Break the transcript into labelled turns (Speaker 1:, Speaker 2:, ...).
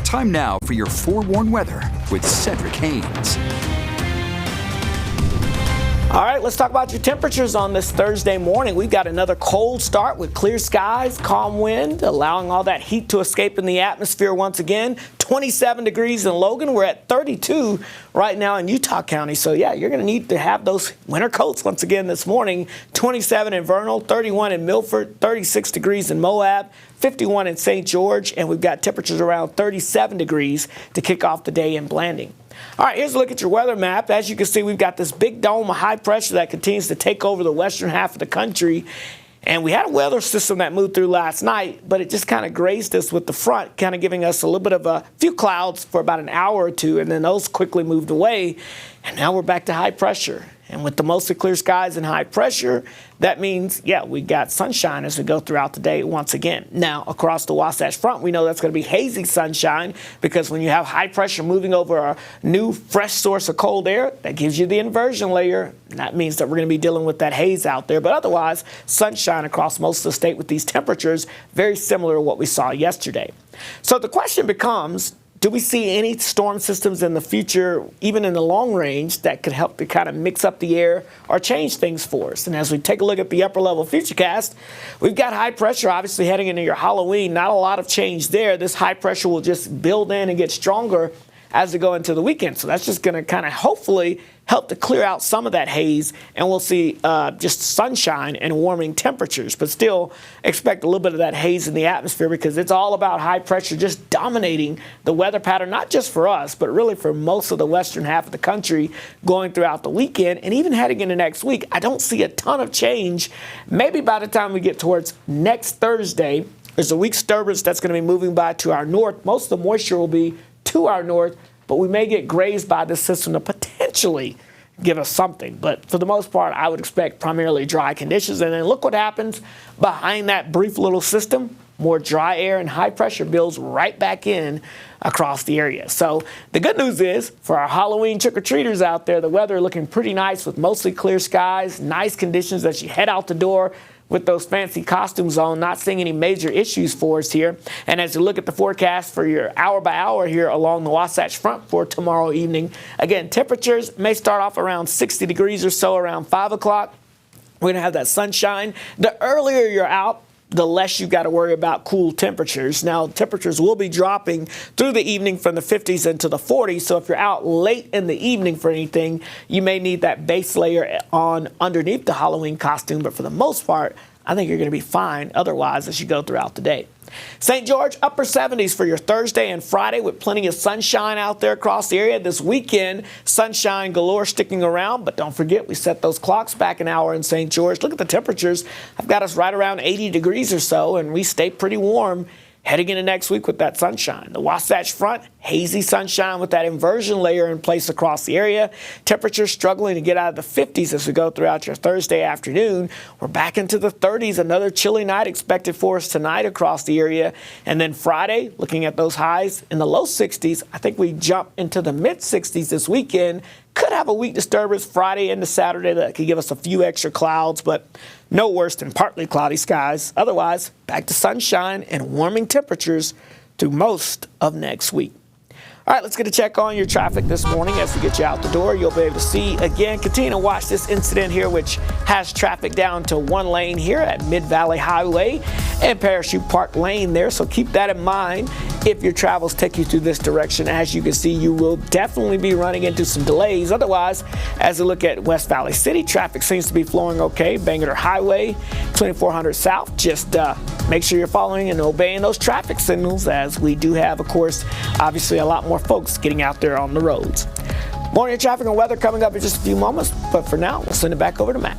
Speaker 1: Time now for your forewarned weather with Cedric Haynes.
Speaker 2: All right, let's talk about your temperatures on this Thursday morning. We've got another cold start with clear skies, calm wind, allowing all that heat to escape in the atmosphere once again. 27 degrees in Logan. We're at 32 right now in Utah County. So, yeah, you're going to need to have those winter coats once again this morning. 27 in Vernal, 31 in Milford, 36 degrees in Moab, 51 in St. George, and we've got temperatures around 37 degrees to kick off the day in Blanding. All right, here's a look at your weather map. As you can see, we've got this big dome of high pressure that continues to take over the western half of the country. And we had a weather system that moved through last night, but it just kind of grazed us with the front, kind of giving us a little bit of a few clouds for about an hour or two, and then those quickly moved away. And now we're back to high pressure. And with the mostly clear skies and high pressure, that means, yeah, we got sunshine as we go throughout the day once again. Now, across the Wasatch Front, we know that's going to be hazy sunshine because when you have high pressure moving over a new, fresh source of cold air, that gives you the inversion layer. And that means that we're going to be dealing with that haze out there. But otherwise, sunshine across most of the state with these temperatures, very similar to what we saw yesterday. So the question becomes, do we see any storm systems in the future, even in the long range, that could help to kind of mix up the air or change things for us? And as we take a look at the upper level futurecast, we've got high pressure obviously heading into your Halloween. Not a lot of change there. This high pressure will just build in and get stronger as we go into the weekend. So that's just going to kind of hopefully help to clear out some of that haze, and we'll see just sunshine and warming temperatures. But still expect a little bit of that haze in the atmosphere because it's all about high pressure just dominating the weather pattern, not just for us, but really for most of the western half of the country going throughout the weekend. And even heading into next week, I don't see a ton of change. Maybe by the time we get towards next Thursday, there's a weak disturbance that's going to be moving by to our north. Most of the moisture will be to our north, but we may get grazed by this system to potentially give us something. But for the most part, I would expect primarily dry conditions. And then look what happens behind that brief little system. More dry air and high pressure builds right back in across the area. So the good news is for our Halloween trick-or-treaters out there, the weather looking pretty nice with mostly clear skies, nice conditions as you head out the door with those fancy costumes on, not seeing any major issues for us here. And as you look at the forecast for your hour by hour here along the Wasatch Front for tomorrow evening, again, temperatures may start off around 60 degrees or so around 5 o'clock. We're going to have that sunshine. The earlier you're out, the less you've got to worry about cool temperatures. Now, temperatures will be dropping through the evening from the 50s into the 40s. So if you're out late in the evening for anything, you may need that base layer on underneath the Halloween costume. But for the most part, I think you're going to be fine otherwise as you go throughout the day. St. George, upper 70s for your Thursday and Friday with plenty of sunshine out there across the area. This weekend, sunshine galore sticking around. But don't forget, we set those clocks back an hour in St. George. Look at the temperatures. I've got us right around 80 degrees or so, and we stay pretty warm heading into next week with that sunshine. The Wasatch Front, hazy sunshine with that inversion layer in place across the area. Temperatures struggling to get out of the 50s as we go throughout your Thursday afternoon. We're back into the 30s. Another chilly night expected for us tonight across the area. And then Friday, looking at those highs in the low 60s, I think we jump into the mid 60s this weekend. Could have a weak disturbance Friday into Saturday that could give us a few extra clouds, but no worse than partly cloudy skies. Otherwise, back to sunshine and warming temperatures through most of next week. All right, let's get a check on your traffic this morning as we get you out the door. You'll be able to see, again, continue to watch this incident here, which has traffic down to one lane here at Mid-Valley Highway and Parachute Park Lane there. So keep that in mind if your travels take you through this direction. As you can see, you will definitely be running into some delays. Otherwise, as we look at West Valley City, traffic seems to be flowing okay. Bangor Highway, 2400 South, just make sure you're following and obeying those traffic signals as we do have, of course, obviously a lot more folks getting out there on the roads. More on your traffic and weather coming up in just a few moments, but for now, we'll send it back over to Matt.